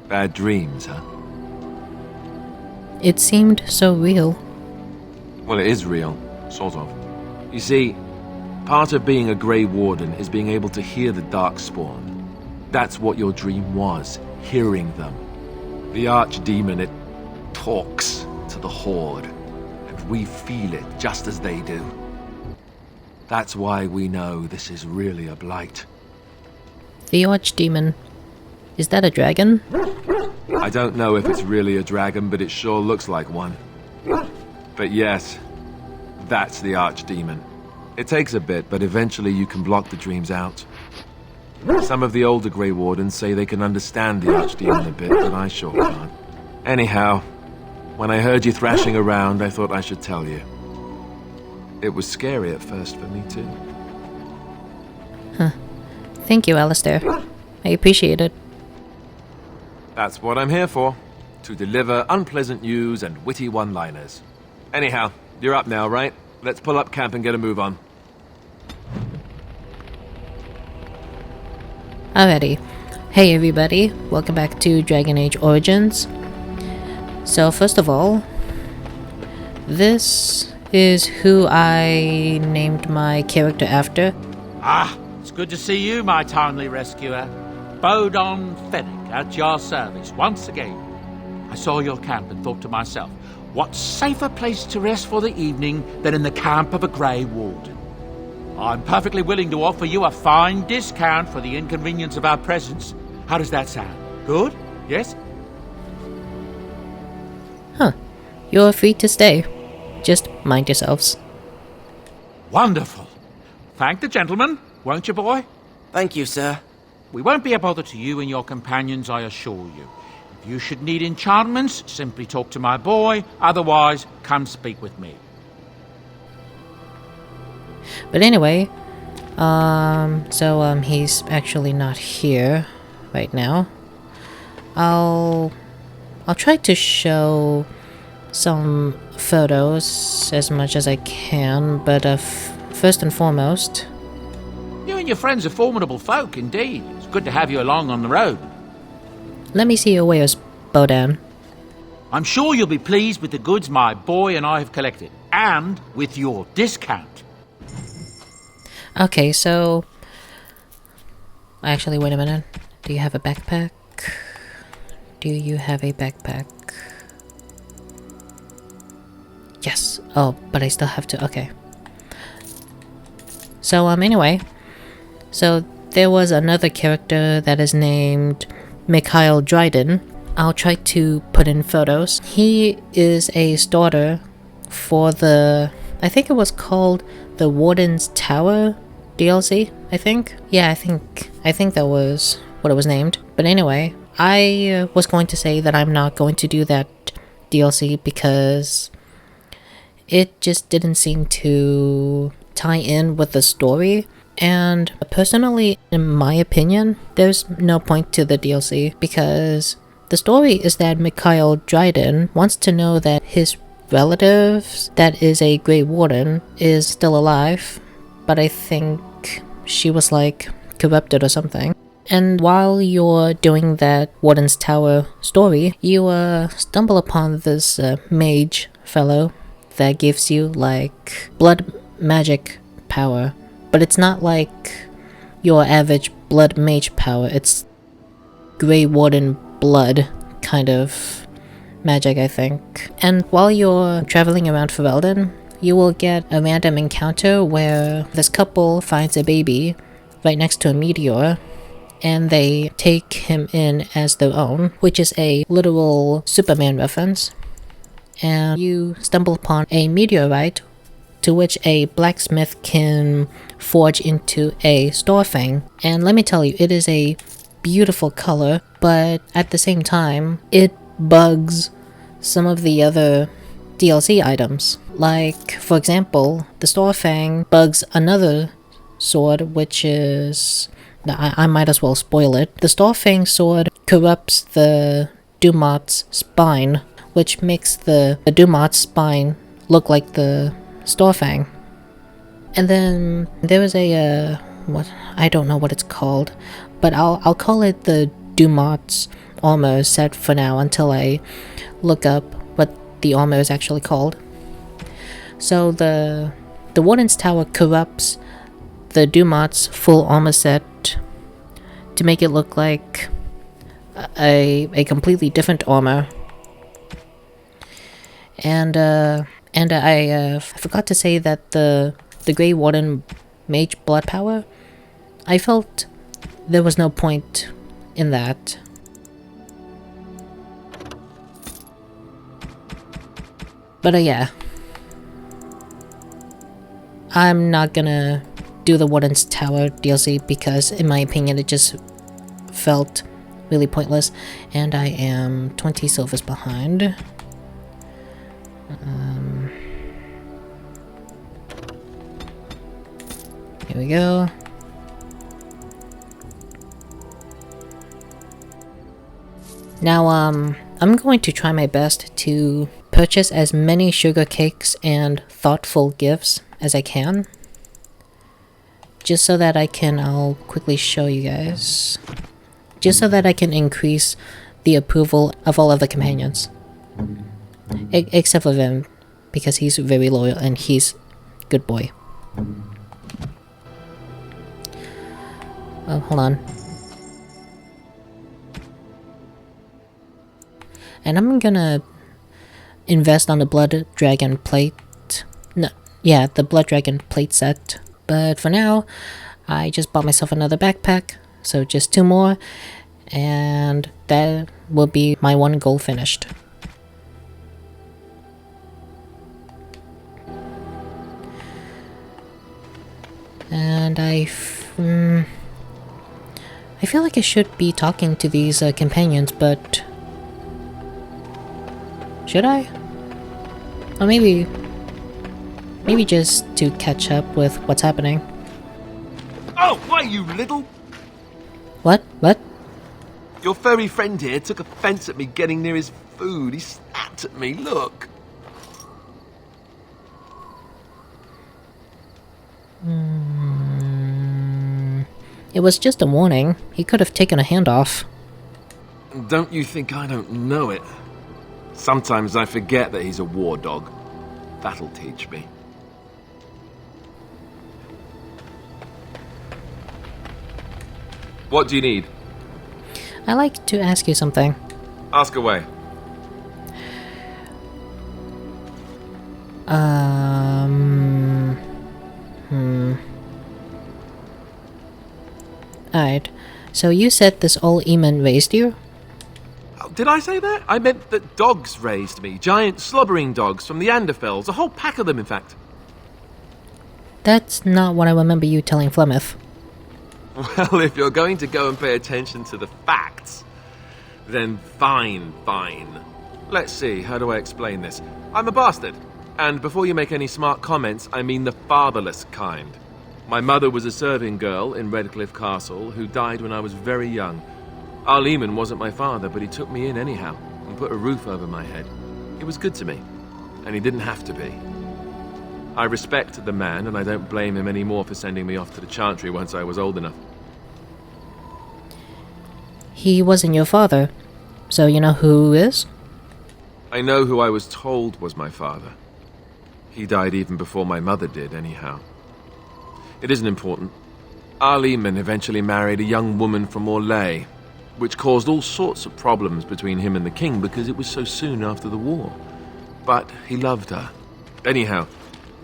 Bad dreams, huh? It seemed so real. Well, it is real, sort of. You see, part of being a Grey Warden is being able to hear the Darkspawn. That's what your dream was, hearing them. The Archdemon, it talks to the Horde, and we feel it just as they do. That's why we know this is really a blight. The Archdemon. Is that a dragon? I don't know if it's really a dragon, but it sure looks like one. But yes, that's the Archdemon. It takes a bit, but eventually you can block the dreams out. Some of the older Grey Wardens say they can understand the Archdemon a bit, but I sure can't. Anyhow, when I heard you thrashing around, I thought I should tell you. It was scary at first for me, too. Huh. Thank you, Alistair. I appreciate it. That's what I'm here for. To deliver unpleasant news and witty one-liners. Anyhow, you're up now, right? Let's pull up camp and get a move on. Alrighty. Hey everybody, welcome back to Dragon Age Origins. So first of all, this is who I named my character after. Ah, it's good to see you, my timely rescuer. Bodon Fennec, at your service, once again. I saw your camp and thought to myself, what safer place to rest for the evening than in the camp of a Grey Warden? I'm perfectly willing to offer you a fine discount for the inconvenience of our presence. How does that sound? Good? Yes? Huh. You're free to stay. Just mind yourselves. Wonderful. Thank the gentleman, won't you, boy? Thank you, sir. We won't be a bother to you and your companions, I assure you. If you should need enchantments, simply talk to my boy. Otherwise, come speak with me. But anyway, he's actually not here right now. I'll try to show some photos as much as I can, but first and foremost... You and your friends are formidable folk, indeed. It's good to have you along on the road. Let me see your wares, Bodan. I'm sure you'll be pleased with the goods my boy and I have collected, and with your discount. Okay, so... Actually, wait a minute. Do you have a backpack? Do you have a backpack? Yes. Oh, but I still have to... Okay. So, anyway. So, there was another character that is named Mikhail Dryden. I'll try to put in photos. He is a starter for the... I think it was called the Warden's Tower DLC, I think. Yeah, I think that was what it was named. But anyway, I was going to say that I'm not going to do that DLC because it just didn't seem to tie in with the story. And personally, in my opinion, there's no point to the DLC because the story is that Mikhail Dryden wants to know that his relatives, that is a Grey Warden, is still alive, but I think she was like corrupted or something. And while you're doing that Warden's Tower story, you stumble upon this mage fellow that gives you like blood magic power. But it's not like your average blood mage power, it's Grey Warden blood kind of magic, I think. And while you're traveling around Ferelden, you will get a random encounter where this couple finds a baby right next to a meteor, and they take him in as their own, which is a literal Superman reference. And you stumble upon a meteorite to which a blacksmith can forge into a Starfang. And let me tell you, it is a beautiful color, but at the same time, it bugs some of the other DLC items. Like, for example, the Starfang bugs another sword, which is... I might as well spoil it. The Starfang sword corrupts the Dumot's spine, which makes the Dumot's spine look like the Starfang. And then there is what I don't know what it's called, but I'll call it the Dumot's armor set for now until I look up what the armor is actually called. So the Warden's Tower corrupts the Dumat's full armor set to make it look like a completely different armor. And I forgot to say that the Grey Warden Mage Blood Power, I felt there was no point in that. But yeah, I'm not gonna do the Warden's Tower DLC because in my opinion it just felt really pointless, and I am 20 silvers behind. Here we go. Now, I'm going to try my best to purchase as many sugar cakes and thoughtful gifts as I can. Just so that I'll quickly show you guys. Just so that I can increase the approval of all other companions. Except for Vim, because he's very loyal and he's good boy. Oh, hold on. And I'm gonna invest on the Blood Dragon plate. No, yeah, the Blood Dragon plate set. But for now, I just bought myself another backpack. So just 2 more. And that will be my 1 goal finished. And I feel like I should be talking to these companions, but should I? Or maybe just to catch up with what's happening. Oh, why, you little... What? Your furry friend here took offense at me getting near his food. He snapped at me, look. It was just a warning. He could have taken a hand off. Don't you think I don't know it? Sometimes I forget that he's a war dog. That'll teach me. What do you need? I'd like to ask you something. Ask away. Alright. So you said this old Eamon raised you? Oh, did I say that? I meant that dogs raised me. Giant slobbering dogs from the Anderfels. A whole pack of them, in fact. That's not what I remember you telling Flemeth. Well, if you're going to go and pay attention to the facts, then fine. Let's see, how do I explain this? I'm a bastard. And before you make any smart comments, I mean the fatherless kind. My mother was a serving girl in Redcliffe Castle who died when I was very young. Our Lehman wasn't my father, but he took me in anyhow and put a roof over my head. He was good to me, and he didn't have to be. I respect the man, and I don't blame him anymore for sending me off to the Chantry once I was old enough. He wasn't your father, so you know who is? I know who I was told was my father. He died even before my mother did, anyhow. It isn't important. Our Lehman eventually married a young woman from Orlais, which caused all sorts of problems between him and the king because it was so soon after the war. But he loved her. Anyhow,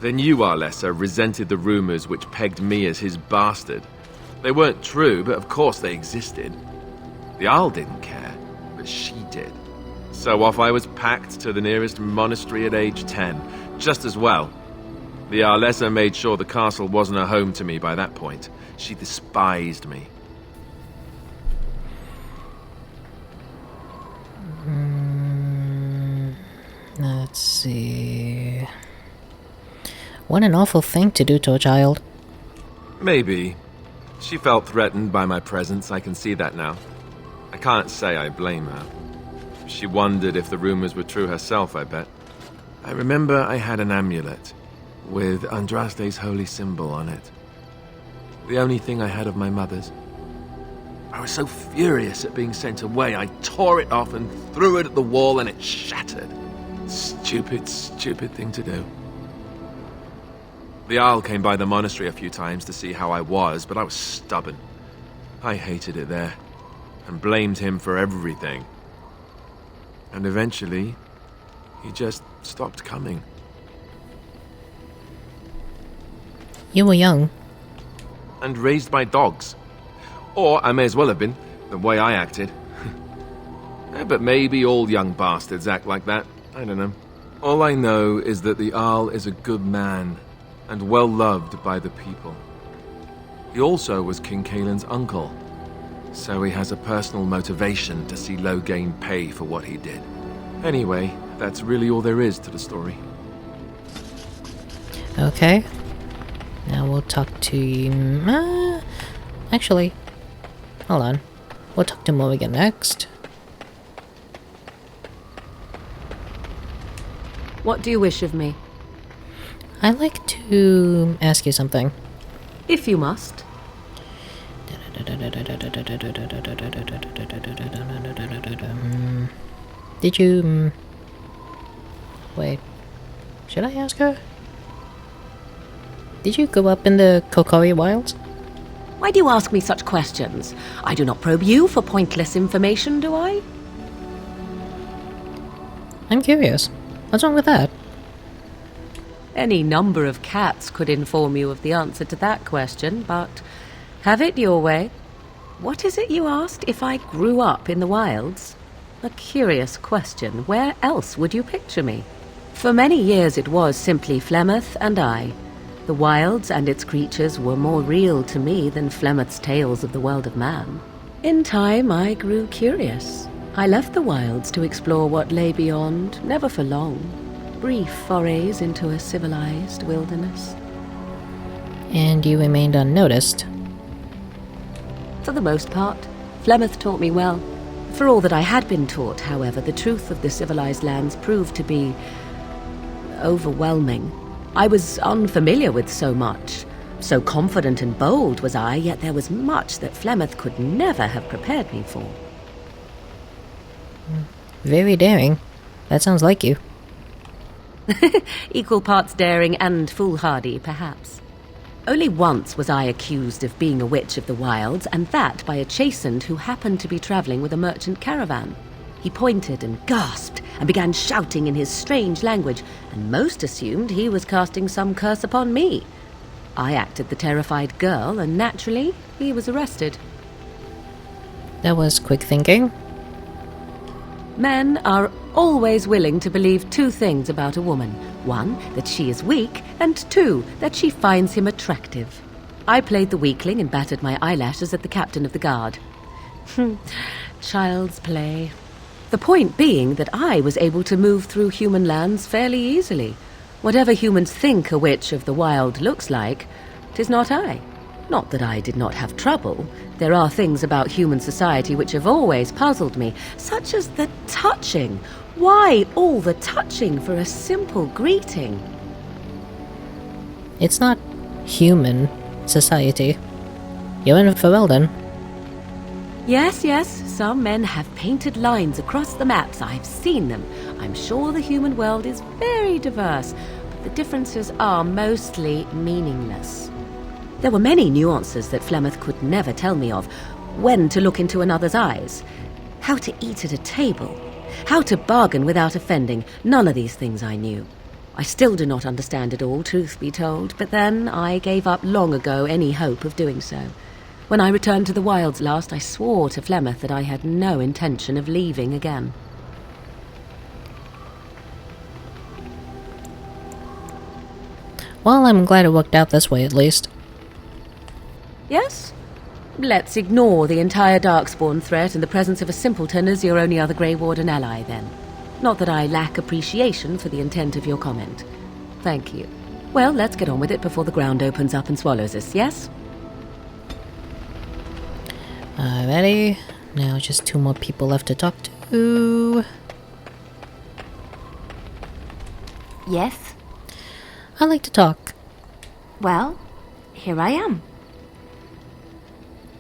then you, Arlessa, resented the rumors which pegged me as his bastard. They weren't true, but of course they existed. The Arl didn't care, but she did. So off I was packed to the nearest monastery at age 10, just as well. The Arlessa made sure the castle wasn't a home to me by that point. She despised me. Let's see... What an awful thing to do to a child. Maybe. She felt threatened by my presence, I can see that now. I can't say I blame her. She wondered if the rumors were true herself, I bet. I remember I had an amulet with Andraste's holy symbol on it. The only thing I had of my mother's. I was so furious at being sent away, I tore it off and threw it at the wall and it shattered. Stupid, stupid thing to do. The Owl came by the monastery a few times to see how I was, but I was stubborn. I hated it there, and blamed him for everything. And eventually, he just stopped coming. You were young. And raised my dogs. Or I may as well have been, the way I acted. But maybe all young bastards act like that. I don't know. All I know is that the Owl is a good man, and well loved by the people. He also was King Kaelin's uncle, so he has a personal motivation to see Loghain pay for what he did. Anyway, that's really all there is to the story. Okay. Now we'll talk to... actually, hold on. We'll talk to Morrigan next. What do you wish of me? I'd like to ask you something. If you must. Did you... wait. Should I ask her? Did you go up in the Kokori Wilds? Why do you ask me such questions? I do not probe you for pointless information, do I? I'm curious. What's wrong with that? Any number of cats could inform you of the answer to that question, but have it your way. What is it you asked if I grew up in the wilds? A curious question. Where else would you picture me? For many years it was simply Flemeth and I. The wilds and its creatures were more real to me than Flemeth's tales of the world of man. In time I grew curious. I left the wilds to explore what lay beyond, never for long. Brief forays into a civilized wilderness. And you remained unnoticed. For the most part, Flemeth taught me well. For all that I had been taught, however, the truth of the civilized lands proved to be overwhelming. I was unfamiliar with so much. So confident and bold was I, yet there was much that Flemeth could never have prepared me for. Very daring. That sounds like you. Equal parts daring and foolhardy, perhaps. Only once was I accused of being a witch of the wilds, and that by a chastened who happened to be travelling with a merchant caravan. He pointed and gasped and began shouting in his strange language, and most assumed he was casting some curse upon me. I acted the terrified girl, and naturally, he was arrested. That was quick thinking. Men are always willing to believe two things about a woman. One, that she is weak, and two, that she finds him attractive. I played the weakling and battered my eyelashes at the captain of the guard. Child's play. The point being that I was able to move through human lands fairly easily. Whatever humans think a witch of the wild looks like, 'tis not I. Not that I did not have trouble. There are things about human society which have always puzzled me, such as the touching. Why all the touching for a simple greeting? It's not human society. You're in Ferelden. Yes, some men have painted lines across the maps. I've seen them. I'm sure the human world is very diverse, but the differences are mostly meaningless. There were many nuances that Flemeth could never tell me of. When to look into another's eyes, how to eat at a table, how to bargain without offending. None of these things I knew. I still do not understand it all, truth be told, but then I gave up long ago any hope of doing so. When I returned to the wilds last, I swore to Flemeth that I had no intention of leaving again. Well, I'm glad it worked out this way, at least. Yes? Let's ignore the entire Darkspawn threat and the presence of a simpleton as your only other Grey Warden ally, then. Not that I lack appreciation for the intent of your comment. Thank you. Well, let's get on with it before the ground opens up and swallows us, yes? Alrighty. Now just two more people left to talk to. Yes? I like to talk. Well, here I am.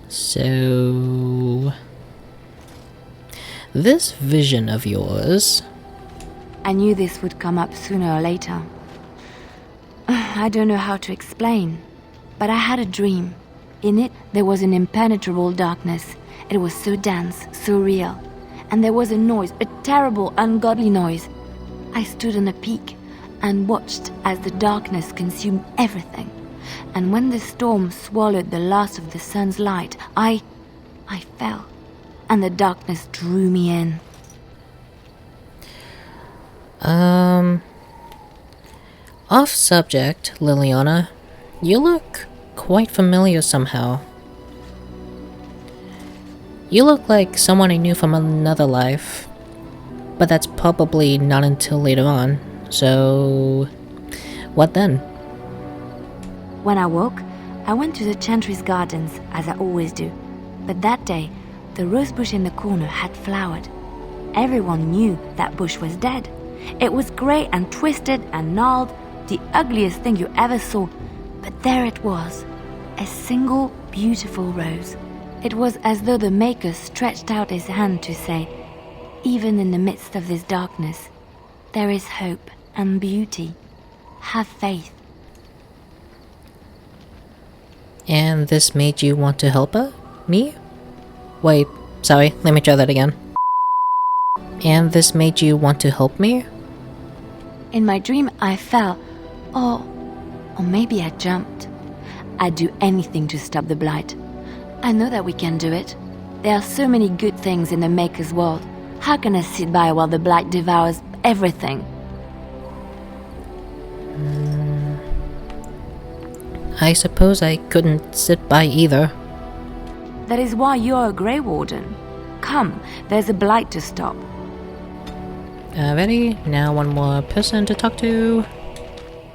So... This vision of yours... I knew this would come up sooner or later. I don't know how to explain, but I had a dream. In it, there was an impenetrable darkness. It was so dense, so real. And there was a noise, a terrible, ungodly noise. I stood on a peak and watched as the darkness consumed everything. And when the storm swallowed the last of the sun's light, I fell, and the darkness drew me in. Off subject, Liliana. You look quite familiar somehow. You look like someone I knew from another life. But that's probably not until later on. So... what then? When I woke, I went to the Chantry's gardens, as I always do. But that day, the rose bush in the corner had flowered. Everyone knew that bush was dead. It was grey and twisted and gnarled, the ugliest thing you ever saw. But there it was, a single beautiful rose. It was as though the Maker stretched out his hand to say, even in the midst of this darkness, there is hope and beauty. Have faith. And this made you want to help her? Me? Wait, sorry, let me try that again. And this made you want to help me? In my dream, I fell, or maybe I jumped. I'd do anything to stop the blight. I know that we can do it. There are so many good things in the Maker's world. How can I sit by while the blight devours everything? I suppose I couldn't sit by either. That is why you're a Grey Warden. Come, there's a blight to stop. Ready? Now one more person to talk to.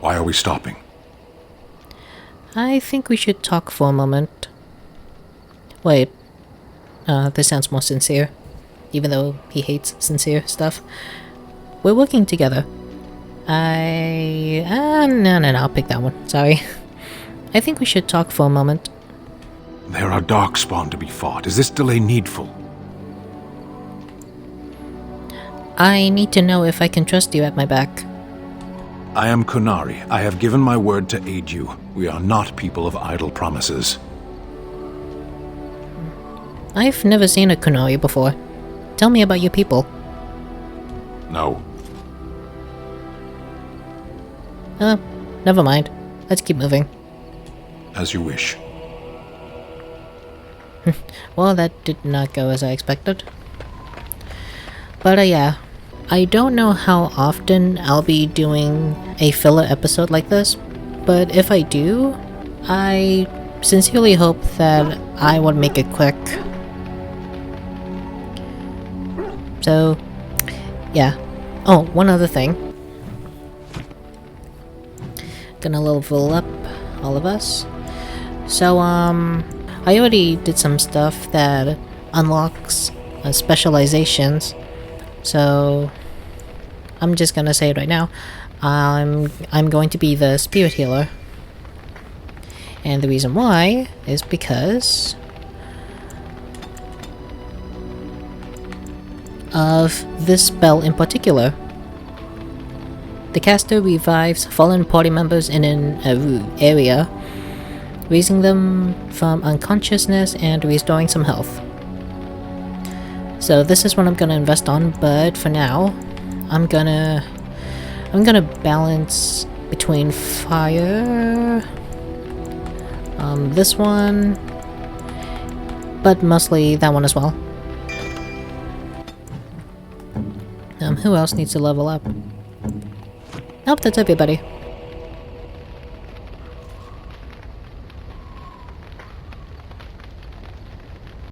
Why are we stopping? I think we should talk for a moment. Wait. This sounds more sincere. Even though he hates sincere stuff. We're working together. No, I'll pick that one. Sorry. I think we should talk for a moment. There are darkspawn to be fought. Is this delay needful? I need to know if I can trust you at my back. I am Kunari. I have given my word to aid you. We are not people of idle promises. I've never seen a Kunari before. Tell me about your people. No. Never mind. Let's keep moving. As you wish. Well, that did not go as I expected. But yeah, I don't know how often I'll be doing a filler episode like this, but if I do, I sincerely hope that I would make it quick. So, yeah. Oh, one other thing. Gonna level up all of us. So, I already did some stuff that unlocks specializations. So, I'm just gonna say it right now. I'm going to be the spirit healer. And the reason why is because of this spell in particular. The caster revives fallen party members in an area, raising them from unconsciousness and restoring some health. So this is what I'm gonna invest on, but for now, I'm gonna balance between fire, this one, but mostly that one as well. Who else needs to level up? Nope, that's everybody.